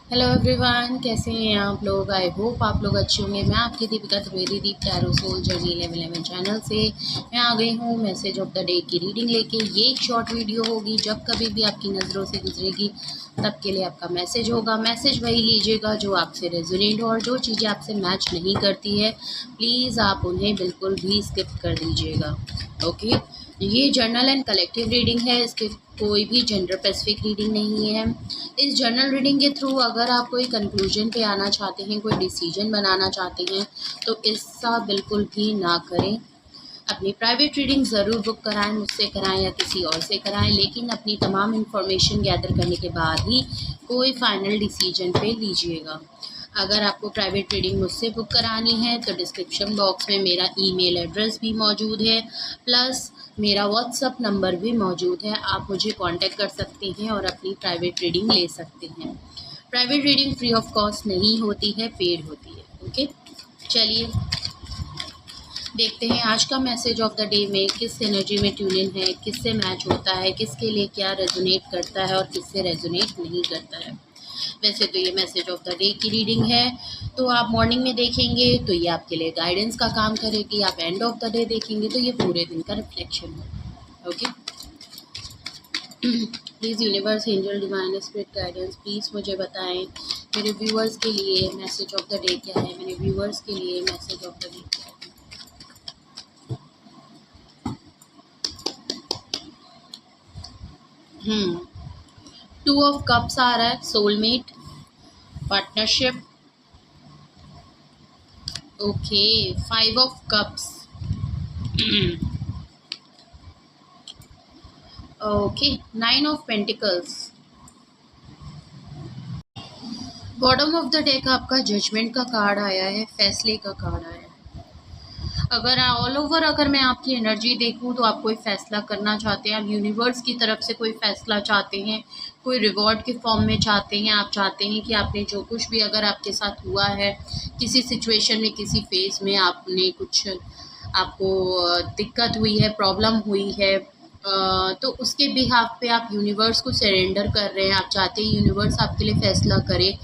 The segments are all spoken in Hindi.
हेलो एवरीवन, कैसे हैं आप लोग। आई होप आप लोग अच्छे होंगे। मैं आपकी दीपिका त्रिवेदी दीप टैरो सोल जर्नी 11 चैनल से मैं आ गई हूँ मैसेज ऑफ द डे की रीडिंग लेके। ये एक शॉर्ट वीडियो होगी, जब कभी भी आपकी नज़रों से गुजरेगी तब के लिए आपका मैसेज होगा। मैसेज वही लीजिएगा जो आपसे रेजोनेट हो, और जो चीज़ें आपसे मैच नहीं करती है प्लीज़ आप उन्हें बिल्कुल भी स्किप कर दीजिएगा। ओके, ये जर्नल एंड कलेक्टिव रीडिंग है, इसके कोई भी जेंडर स्पेसिफिक रीडिंग नहीं है। इस जर्नल रीडिंग के थ्रू अगर आप कोई कंक्लूजन पे आना चाहते हैं, कोई डिसीजन बनाना चाहते हैं, तो ऐसा बिल्कुल भी ना करें। अपनी प्राइवेट रीडिंग ज़रूर बुक कराएं, मुझसे कराएं या किसी और से कराएं, लेकिन अपनी तमाम इन्फॉर्मेशन गैदर करने के बाद ही कोई फाइनल डिसीजन पे लीजिएगा। अगर आपको प्राइवेट रीडिंग मुझसे बुक करानी है तो डिस्क्रिप्शन बॉक्स में मेरा ईमेल एड्रेस भी मौजूद है, प्लस मेरा व्हाट्सअप नंबर भी मौजूद है। आप मुझे कांटेक्ट कर सकते हैं और अपनी प्राइवेट रीडिंग ले सकते हैं। Private reading free of cost नहीं होती है, पेड होती है। ओके, चलिए देखते हैं आज का मैसेज ऑफ द डे में किस एनर्जी में ट्यून इन है, किससे मैच होता है, किसके लिए क्या रेजोनेट करता है और किससे रेजोनेट नहीं करता है। वैसे तो ये मैसेज ऑफ द डे की रीडिंग है, तो आप मॉर्निंग में देखेंगे तो ये आपके लिए गाइडेंस का काम करेगी। आप एंड ऑफ द डे देखेंगे तो ये पूरे दिन का रिफ्लेक्शन है। Okay, please universe, angel, divine spirit guidance, please मुझे बताएं मेरे व्यूअर्स के लिए मैसेज ऑफ द डे क्या है। मेरे व्यूअर्स के लिए मैसेज ऑफ द डे क्या है। 2 ऑफ कप्स आ रहा है, soulmate, partnership. Okay, 5 of cups. Okay, 9 of pentacles. Bottom of the deck आपका जजमेंट का कार्ड आया है, फैसले का कार्ड आया है। अगर ऑल ओवर अगर मैं आपकी एनर्जी देखूं तो आप कोई फैसला करना चाहते हैं, आप यूनिवर्स की तरफ से कोई फैसला चाहते हैं, कोई रिवॉर्ड के फॉर्म में चाहते हैं। आप चाहते हैं कि आपने जो कुछ भी अगर आपके साथ हुआ है, किसी सिचुएशन में, किसी फेज में आपने कुछ आपको दिक्कत हुई है, प्रॉब्लम हुई है, तो उसके बिहाफ पे आप यूनिवर्स को सरेंडर कर रहे हैं। आप चाहते हैं यूनिवर्स आपके लिए फ़ैसला करे,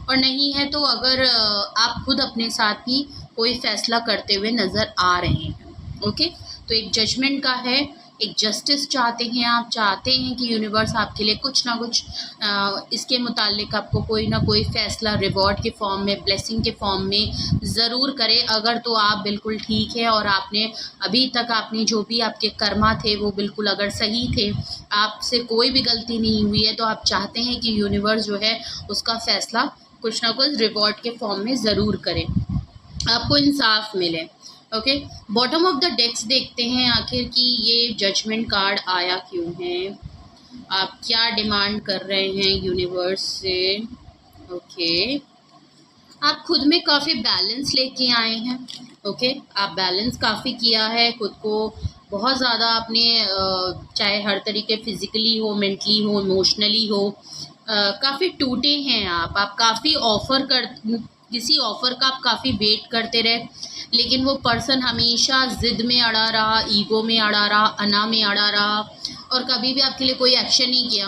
और नहीं है तो अगर आप खुद अपने साथ ही कोई फ़ैसला करते हुए नज़र आ रहे हैं। ओके, तो एक जजमेंट का है, एक जस्टिस चाहते हैं। आप चाहते हैं कि यूनिवर्स आपके लिए कुछ ना कुछ इसके मुतालिक आपको कोई ना कोई फ़ैसला रिवॉर्ड के फॉर्म में, ब्लेसिंग के फॉर्म में ज़रूर करे। अगर तो आप बिल्कुल ठीक है और आपने अभी तक आपने जो भी आपके कर्मा थे वो बिल्कुल अगर सही थे, आपसे कोई भी गलती नहीं हुई है, तो आप चाहते हैं कि यूनिवर्स जो है उसका फ़ैसला कुछ ना कुछ रिवॉर्ड के फॉर्म में ज़रूर करे, आपको इंसाफ मिले। ओके, बॉटम ऑफ द डेक्स देखते हैं आखिर कि ये जजमेंट कार्ड आया क्यों है, आप क्या डिमांड कर रहे हैं यूनिवर्स से। ओके, आप खुद में काफ़ी बैलेंस लेके आए हैं। ओके, आप बैलेंस काफ़ी किया है खुद को, बहुत ज़्यादा आपने चाहे हर तरीके, फिज़िकली हो, मेंटली हो, इमोशनली हो, काफ़ी टूटे हैं आप काफ़ी किसी ऑफ़र का आप काफ़ी वेट करते रहे, लेकिन वो पर्सन हमेशा ज़िद में अड़ा रहा, ईगो में अड़ा रहा, अना में अड़ा रहा, और कभी भी आपके लिए कोई एक्शन नहीं किया।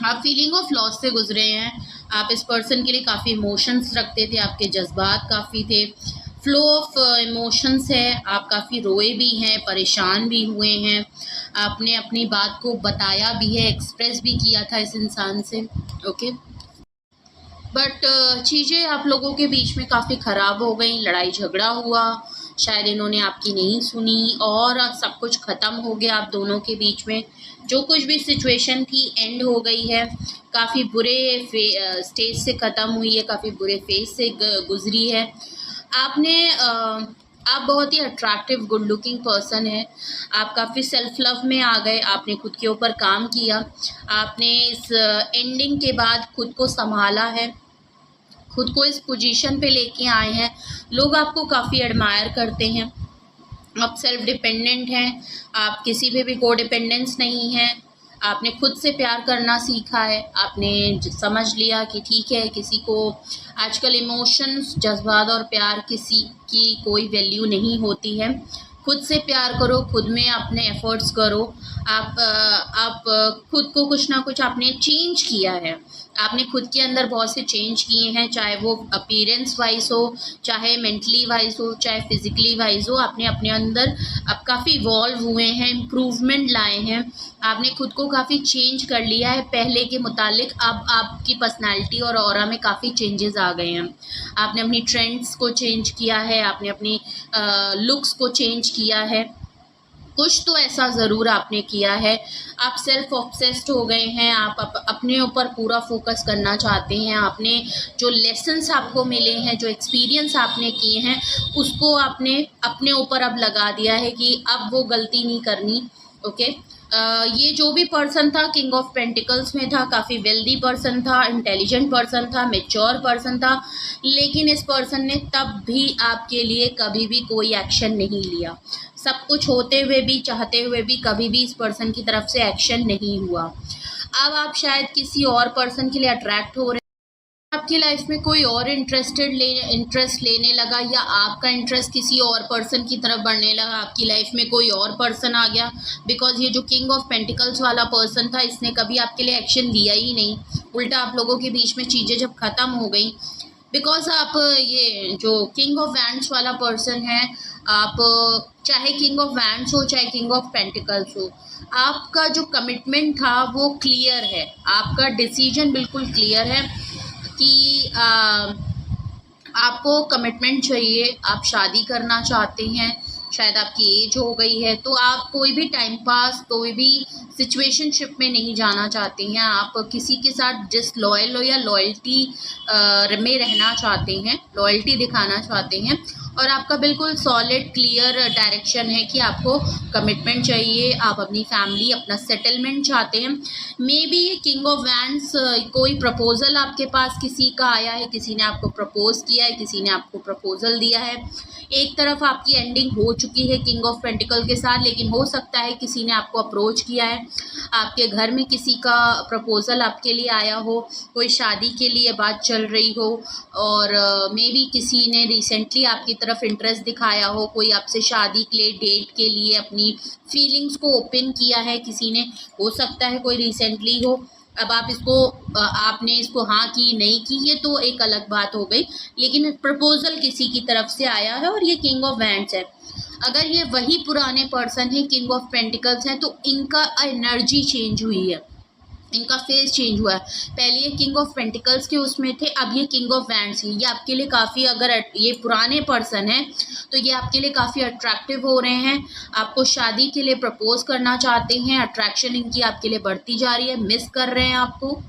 आप फीलिंग ऑफ लॉस से गुजरे हैं। आप इस पर्सन के लिए काफ़ी इमोशंस रखते थे, आपके जज्बात काफ़ी थे, फ्लो ऑफ इमोशंस है। आप काफ़ी रोए भी हैं, परेशान भी हुए हैं, आपने अपनी बात को बताया भी है, एक्सप्रेस भी किया था इस इंसान से। ओके, बट चीज़ें आप लोगों के बीच में काफ़ी ख़राब हो गई, लड़ाई झगड़ा हुआ, शायद इन्होंने आपकी नहीं सुनी और सब कुछ ख़त्म हो गया आप दोनों के बीच में। जो कुछ भी सिचुएशन थी एंड हो गई है, काफ़ी बुरे स्टेज से ख़त्म हुई है, काफ़ी बुरे फेज से गुजरी है। आप बहुत ही अट्रैक्टिव, गुड लुकिंग पर्सन है। आप काफ़ी सेल्फ लव में आ गए, आपने खुद के ऊपर काम किया, आपने इस एंडिंग के बाद खुद को संभाला है, खुद को इस पोजीशन पे लेके आए हैं। लोग आपको काफ़ी एडमायर करते हैं, आप सेल्फ डिपेंडेंट हैं, आप किसी पे भी को डिपेंडेंस नहीं है। आपने खुद से प्यार करना सीखा है, आपने समझ लिया कि ठीक है, किसी को आजकल इमोशंस, जज्बात और प्यार किसी की कोई वैल्यू नहीं होती है। खुद से प्यार करो, खुद में अपने एफर्ट्स करो। आप खुद को कुछ ना कुछ आपने चेंज किया है, आपने खुद के अंदर बहुत से चेंज किए हैं, चाहे वो अपीयरेंस वाइज हो, चाहे मेंटली वाइज हो, चाहे फिजिकली वाइज हो। आपने अपने अंदर अब काफ़ी इवॉल्व हुए हैं, इम्प्रूवमेंट लाए हैं, आपने खुद को काफ़ी चेंज कर लिया है पहले के मुतालिक। अब आपकी पर्सनालिटी और ऑरा में काफ़ी चेंजेस आ गए हैं। आपने अपनी ट्रेंड्स को चेंज किया है, आपने अपनी लुक्स को चेंज किया है, कुछ तो ऐसा ज़रूर आपने किया है। आप सेल्फ ऑब्सेस्ड हो गए हैं, आप अपने ऊपर पूरा फोकस करना चाहते हैं। आपने जो लेसन्स आपको मिले हैं, जो एक्सपीरियंस आपने किए हैं, उसको आपने अपने ऊपर अब लगा दिया है कि अब वो गलती नहीं करनी। ओके, ये जो भी पर्सन था किंग ऑफ पेंटिकल्स में था, काफ़ी वेल्दी पर्सन था, इंटेलिजेंट पर्सन था, मेच्योर पर्सन था, लेकिन इस पर्सन ने तब भी आपके लिए कभी भी कोई एक्शन नहीं लिया। सब कुछ होते हुए भी, चाहते हुए भी, कभी भी इस पर्सन की तरफ से एक्शन नहीं हुआ। अब आप शायद किसी और पर्सन के लिए अट्रैक्ट हो रहे हैं, आपकी लाइफ में कोई और इंटरेस्ट लेने लगा, या आपका इंटरेस्ट किसी और पर्सन की तरफ बढ़ने लगा, आपकी लाइफ में कोई और पर्सन आ गया। बिकॉज ये जो किंग ऑफ पेंटिकल्स वाला पर्सन था, इसने कभी आपके लिए एक्शन लिया ही नहीं। उल्टा आप लोगों के बीच में चीज़ें जब ख़त्म हो गई, बिकॉज आप ये जो किंग ऑफ वैंड्स वाला पर्सन है, आप चाहे किंग ऑफ वैंड्स हो चाहे किंग ऑफ पेंटिकल्स हो, आपका जो कमिटमेंट था वो क्लियर है, आपका डिसीजन बिल्कुल क्लियर है कि आपको कमिटमेंट चाहिए, आप शादी करना चाहते हैं, शायद आपकी एज हो गई है, तो आप कोई भी टाइम पास, कोई भी सिचुएशनशिप में नहीं जाना चाहते हैं। आप किसी के साथ डिसलॉयल हो या लॉयल्टी में रहना चाहते हैं, लॉयल्टी दिखाना चाहते हैं, और आपका बिल्कुल सॉलिड क्लियर डायरेक्शन है कि आपको कमिटमेंट चाहिए, आप अपनी फैमिली, अपना सेटलमेंट चाहते हैं। मे बी ये किंग ऑफ वैंड्स, कोई प्रपोज़ल आपके पास किसी का आया है, किसी ने आपको प्रपोज़ किया है, किसी ने आपको प्रपोज़ल दिया है। एक तरफ आपकी एंडिंग हो चुकी है किंग ऑफ पेंटिकल के साथ, लेकिन हो सकता है किसी ने आपको अप्रोच किया है, आपके घर में किसी का प्रपोज़ल आपके लिए आया हो, कोई शादी के लिए बात चल रही हो, और मे बी किसी ने रिसेंटली आपकी तरफ इंटरेस्ट दिखाया हो, कोई आपसे शादी के लिए, डेट के लिए अपनी फीलिंग्स को ओपन किया है किसी ने, हो सकता है कोई रिसेंटली हो। अब आप इसको आपने इसको हाँ की नहीं की, ये तो एक अलग बात हो गई, लेकिन प्रपोज़ल किसी की तरफ से आया है और ये किंग ऑफ वैंड्स है। अगर ये वही पुराने पर्सन है किंग ऑफ पेंटिकल्स हैं, तो इनका एनर्जी चेंज हुई है, इनका फेस चेंज हुआ है। पहले ये किंग ऑफ पेंटिकल्स के उसमें थे, अब ये किंग ऑफ वैंड्स हैं। ये आपके लिए काफ़ी, अगर ये पुराने पर्सन हैं तो ये आपके लिए काफ़ी अट्रैक्टिव हो रहे हैं, आपको शादी के लिए प्रपोज करना चाहते हैं, अट्रैक्शन इनकी आपके लिए बढ़ती जा रही है, मिस कर रहे हैं आपको।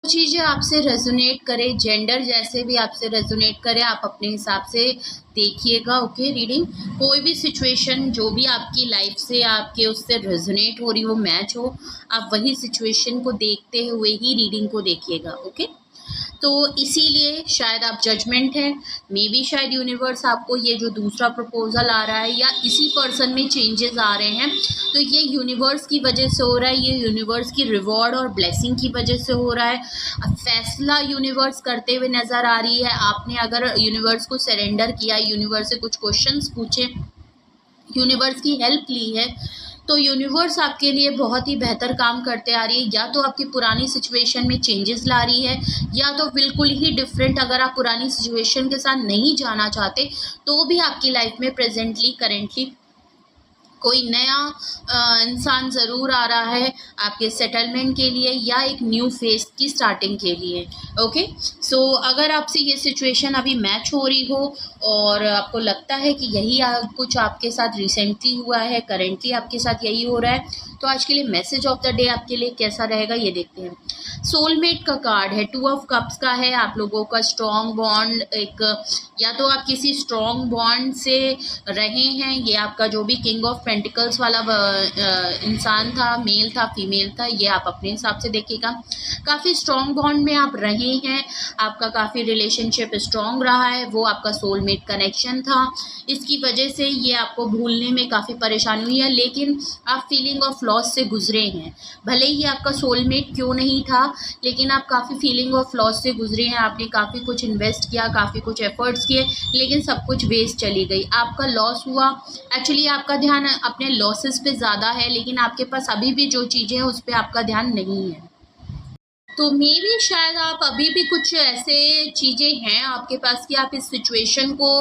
चीज़ें आपसे रेजोनेट करे, जेंडर जैसे भी आपसे रेजोनेट करे, आप अपने हिसाब से देखिएगा। ओके, रीडिंग कोई भी सिचुएशन जो भी आपकी लाइफ से आपके उससे रेजोनेट हो रही हो, मैच हो, आप वही सिचुएशन को देखते हुए ही रीडिंग को देखिएगा। ओके, तो इसीलिए शायद आप जजमेंट है, मे बी शायद यूनिवर्स आपको ये जो दूसरा प्रपोजल आ रहा है या इसी पर्सन में चेंजेस आ रहे हैं, तो ये यूनिवर्स की वजह से हो रहा है, ये यूनिवर्स की रिवॉर्ड और ब्लेसिंग की वजह से हो रहा है। फैसला यूनिवर्स करते हुए नज़र आ रही है। आपने अगर यूनिवर्स को सरेंडर किया, यूनिवर्स से कुछ क्वेश्चंस पूछे, यूनिवर्स की हेल्प ली है, तो यूनिवर्स आपके लिए बहुत ही बेहतर काम करते आ रही है। या तो आपकी पुरानी सिचुएशन में चेंजेस ला रही है, या तो बिल्कुल ही डिफरेंट, अगर आप पुरानी सिचुएशन के साथ नहीं जाना चाहते तो भी आपकी लाइफ में प्रेजेंटली, करेंटली कोई नया इंसान ज़रूर आ रहा है आपके सेटलमेंट के लिए या एक न्यू फेज की स्टार्टिंग के लिए। ओके, सो अगर आपसे ये सिचुएशन अभी मैच हो रही हो और आपको लगता है कि यही कुछ आपके साथ रिसेंटली हुआ है, करेंटली आपके साथ यही हो रहा है, तो आज के लिए मैसेज ऑफ द डे आपके लिए कैसा रहेगा ये देखते हैं। सोलमेट का कार्ड है, 2 ऑफ कप्स का है। आप लोगों का स्ट्रॉन्ग बॉन्ड, एक या तो आप किसी स्ट्रॉन्ग बॉन्ड से रहे हैं, ये आपका जो भी किंग ऑफ पेंटिकल्स वाला इंसान था, मेल था, फीमेल था, ये आप अपने हिसाब से देखिएगा। काफ़ी स्ट्रॉन्ग बॉन्ड में आप रहे हैं, आपका काफ़ी रिलेशनशिप स्ट्रॉन्ग रहा है, वो आपका सोलमेट कनेक्शन था। इसकी वजह से ये आपको भूलने में काफ़ी परेशानी हुई है, लेकिन आप फीलिंग ऑफ लॉस से गुजरे हैं। भले ही आपका सोलमेट क्यों नहीं था, लेकिन आप काफ़ी फीलिंग ऑफ लॉस से गुजरे हैं। आपने काफ़ी कुछ इन्वेस्ट किया, काफ़ी कुछ एफर्ट्स किए, लेकिन सब कुछ वेस्ट चली गई, आपका लॉस हुआ। एक्चुअली आपका ध्यान अपने लॉसेस पे ज़्यादा है, लेकिन आपके पास अभी भी जो चीज़ें हैं उस पर आपका ध्यान नहीं है। तो मे बी शायद आप अभी भी कुछ ऐसे चीज़ें हैं आपके पास कि आप इस सिचुएशन को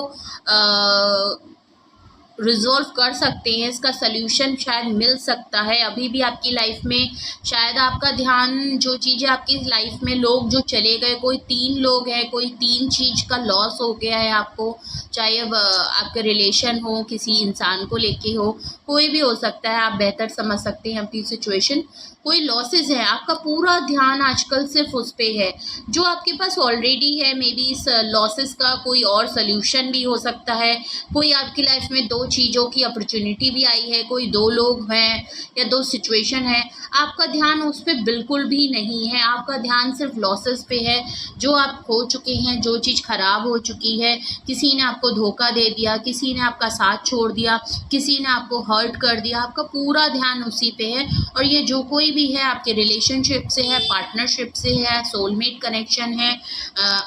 रिजॉल्व कर सकते हैं, इसका सल्यूशन शायद मिल सकता है। अभी भी आपकी लाइफ में शायद आपका ध्यान जो चीज़ें आपकी लाइफ में लोग जो चले गए, कोई 3 लोग हैं, कोई 3 चीज़ का लॉस हो गया है आपको, चाहे अब आपका रिलेशन हो, किसी इंसान को लेके हो, कोई भी हो सकता है। आप बेहतर समझ सकते हैं अपनी सिचुएशन। कोई लॉसेस है, आपका पूरा ध्यान आजकल सिर्फ उस पे है जो आपके पास ऑलरेडी है। मे बी इस लॉसेस का कोई और सल्यूशन भी हो सकता है। कोई आपकी लाइफ में 2 चीज़ों की अपॉर्चुनिटी भी आई है, कोई 2 लोग हैं या 2 सिचुएशन है। आपका ध्यान उस पे बिल्कुल भी नहीं है, आपका ध्यान सिर्फ लॉसेस पे है, जो आप खो चुके हैं, जो चीज़ ख़राब हो चुकी है। किसी ने आपको धोखा दे दिया, किसी ने आपका साथ छोड़ दिया, किसी ने आपको हर्ट कर दिया, आपका पूरा ध्यान उसी पे है। और ये जो कोई भी है आपके रिलेशनशिप से है, पार्टनरशिप से है, सोलमेट कनेक्शन है,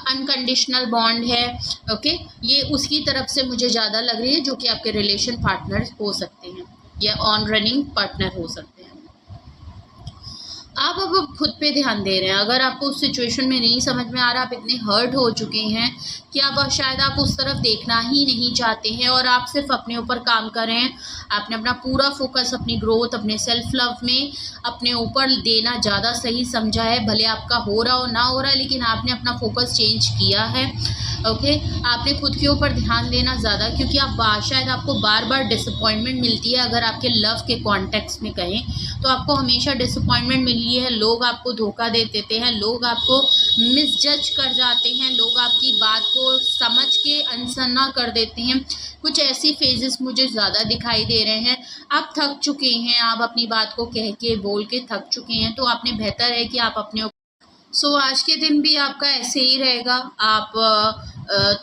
अनकंडीशनल बॉन्ड है, ओके, ये उसकी तरफ से मुझे ज़्यादा लग रही है, जो कि आपके रिलेशन पार्टनर हो सकते हैं या ऑन रनिंग पार्टनर हो सकते हैं। आप अब खुद पे ध्यान दे रहे हैं। अगर आपको उस सिचुएशन में नहीं समझ में आ रहा, आप इतने हर्ट हो चुके हैं कि अब शायद आप उस तरफ देखना ही नहीं चाहते हैं और आप सिर्फ अपने ऊपर काम कर रहे हैं। आपने अपना पूरा फोकस अपनी ग्रोथ, अपने सेल्फ लव में अपने ऊपर देना ज़्यादा सही समझा है। भले आपका हो रहा हो ना हो रहा है, लेकिन आपने अपना फोकस चेंज किया है, ओके। आपने खुद के ऊपर ध्यान देना ज़्यादा, क्योंकि आप शायद आपको बार बार डिसअपॉइंटमेंट मिलती है। अगर आपके लव के कॉन्टेक्स्ट में कहें तो आपको हमेशा डिसअपॉइंटमेंट मिली है। लोग आपको धोखा दे देते हैं, लोग आपको मिसजज कर जाते हैं, लोग आपकी बात को समझ के अनसुना कर देते हैं। कुछ ऐसी फेजेस मुझे ज़्यादा दिखाई दे रहे हैं। आप थक चुके हैं, आप अपनी बात को कह के बोल के थक चुके हैं, तो आपने बेहतर है कि आप अपने आज के दिन भी आपका ऐसे ही रहेगा। आप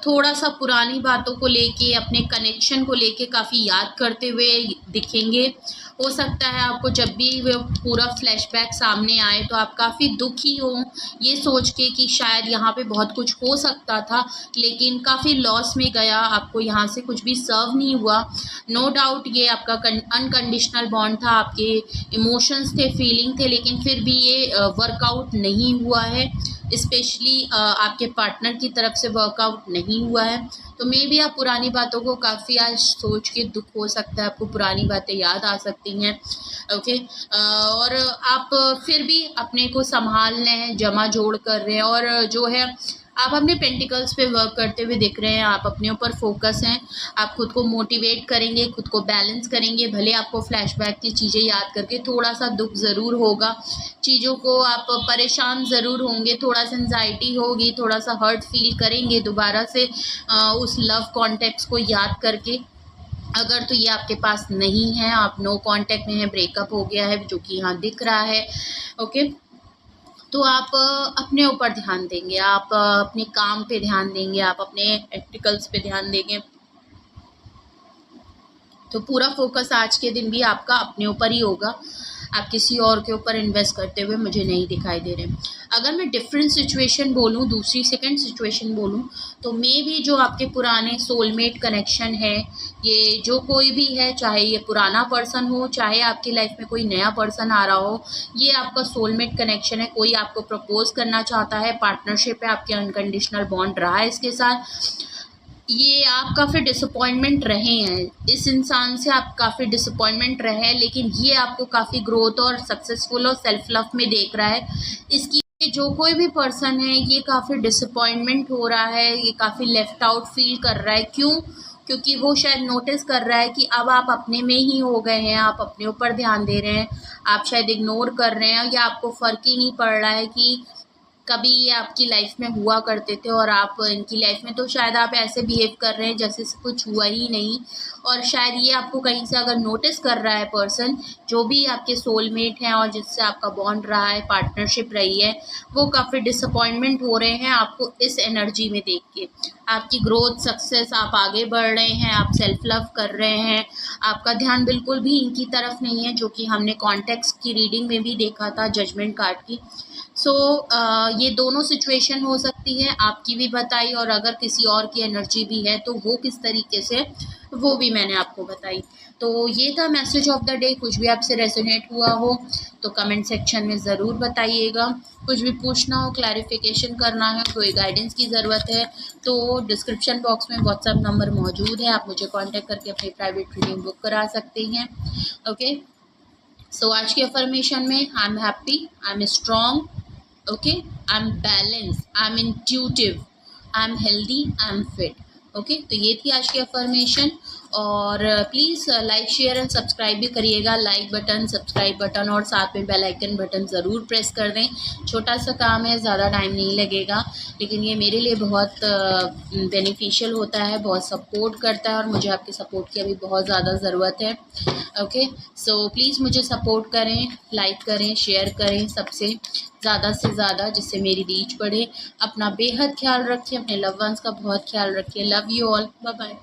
थोड़ा सा पुरानी बातों को लेके, अपने कनेक्शन को लेके काफ़ी याद करते हुए दिखेंगे। हो सकता है आपको जब भी वो पूरा फ्लैशबैक सामने आए तो आप काफ़ी दुखी हों, ये सोच के कि शायद यहाँ पे बहुत कुछ हो सकता था, लेकिन काफ़ी लॉस में गया, आपको यहाँ से कुछ भी सर्व नहीं हुआ। नो डाउट ये आपका अनकंडीशनल बॉन्ड था, आपके इमोशंस थे, फीलिंग थे, लेकिन फिर भी ये वर्कआउट नहीं हुआ है। स्पेशली आपके पार्टनर की तरफ से वर्कआउट नहीं हुआ है। तो मे भी आप पुरानी बातों को काफ़ी आज सोच के दुख हो सकता है, आपको पुरानी बातें याद आ सकती हैं, ओके। और आप फिर भी अपने को संभाल रहे हैं, जमा जोड़ कर रहे हैं, और जो है आप अपने पेंटिकल्स पे वर्क करते हुए दिख रहे हैं। आप अपने ऊपर फोकस हैं, आप खुद को मोटिवेट करेंगे, खुद को बैलेंस करेंगे। भले आपको फ्लैशबैक की चीज़ें याद करके थोड़ा सा दुख ज़रूर होगा, चीज़ों को आप परेशान ज़रूर होंगे, थोड़ा सा एंजाइटी होगी, थोड़ा सा हर्ट फील करेंगे दोबारा से उस लव कॉन्टेक्ट को याद करके। अगर तो ये आपके पास नहीं है, आप नो कांटेक्ट में हैं, ब्रेकअप हो गया है, जो कि यहाँ दिख रहा है, ओके, तो आप अपने ऊपर ध्यान देंगे, आप अपने काम पे ध्यान देंगे, आप अपने प्रैक्टिकल्स पे ध्यान देंगे। तो पूरा फोकस आज के दिन भी आपका अपने ऊपर ही होगा। आप किसी और के ऊपर इन्वेस्ट करते हुए मुझे नहीं दिखाई दे रहे। अगर मैं डिफरेंट सिचुएशन बोलूँ, दूसरी सेकंड सिचुएशन बोलूँ, तो मे भी जो आपके पुराने सोलमेट कनेक्शन है, ये जो कोई भी है, चाहे ये पुराना पर्सन हो, चाहे आपकी लाइफ में कोई नया पर्सन आ रहा हो, ये आपका सोलमेट कनेक्शन है। कोई आपको प्रपोज करना चाहता है, पार्टनरशिप है, आपके अनकंडीशनल बॉन्ड रहा है इसके साथ। ये आप काफ़ी डिसअपॉइंटमेंट रहे हैं, इस इंसान से आप काफ़ी डिसअपॉइंटमेंट रहे हैं, लेकिन ये आपको काफ़ी ग्रोथ और सक्सेसफुल और सेल्फ लव में देख रहा है। इसकी जो कोई भी पर्सन है, ये काफ़ी डिसअपॉइंटमेंट हो रहा है, ये काफ़ी लेफ्ट आउट फील कर रहा है। क्यों? क्योंकि वो शायद नोटिस कर रहा है कि अब आप अपने में ही हो गए हैं, आप अपने ऊपर ध्यान दे रहे हैं, आप शायद इग्नोर कर रहे हैं, या आपको फ़र्क ही नहीं पड़ रहा है कि कभी ये आपकी लाइफ में हुआ करते थे और आप इनकी लाइफ में, तो शायद आप ऐसे बिहेव कर रहे हैं जैसे कुछ हुआ ही नहीं। और शायद ये आपको कहीं से अगर नोटिस कर रहा है पर्सन, जो भी आपके सोलमेट हैं और जिससे आपका बॉन्ड रहा है, पार्टनरशिप रही है, वो काफ़ी डिसअपॉइंटमेंट हो रहे हैं आपको इस एनर्जी में देख के। आपकी ग्रोथ, सक्सेस, आप आगे बढ़ रहे हैं, आप सेल्फ लव कर रहे हैं, आपका ध्यान बिल्कुल भी इनकी तरफ नहीं है, जो कि हमने कॉन्टेक्स्ट की रीडिंग में भी देखा था, जजमेंट कार्ड की। ये दोनों सिचुएशन हो सकती है, आपकी भी बताई, और अगर किसी और की एनर्जी भी है तो वो किस तरीके से, वो भी मैंने आपको बताई। तो ये था मैसेज ऑफ द डे। कुछ भी आपसे रेजोनेट हुआ हो तो कमेंट सेक्शन में ज़रूर बताइएगा। कुछ भी पूछना हो, क्लैरिफिकेशन करना है, कोई गाइडेंस की ज़रूरत है तो डिस्क्रिप्शन बॉक्स में व्हाट्सएप नंबर मौजूद है, आप मुझे कांटेक्ट करके अपनी प्राइवेट रीडिंग बुक करा सकते हैं। ओके, सो आज की अफर्मेशन में I am happy, I am strong, okay, I am balance, I am intuitive, I am healthy, I am fit. Okay, तो ये थी आज की अफर्मेशन। और please like share and subscribe भी करिएगा। लाइक बटन, सब्सक्राइब बटन और साथ में बेल आइकन बटन ज़रूर प्रेस कर दें। छोटा सा काम है, ज़्यादा टाइम नहीं लगेगा, लेकिन ये मेरे लिए बहुत बेनिफिशियल होता है, बहुत सपोर्ट करता है और मुझे आपके सपोर्ट की अभी बहुत ज़्यादा ज़रूरत है। ओके, सो प्लीज़ मुझे सपोर्ट करें, लाइक करें, शेयर करें सबसे ज़्यादा से ज़्यादा, जिससे मेरी रीच बढ़े। अपना बेहद ख्याल रखें, अपने लव वंस का बहुत ख्याल रखिए। Love you all, bye bye.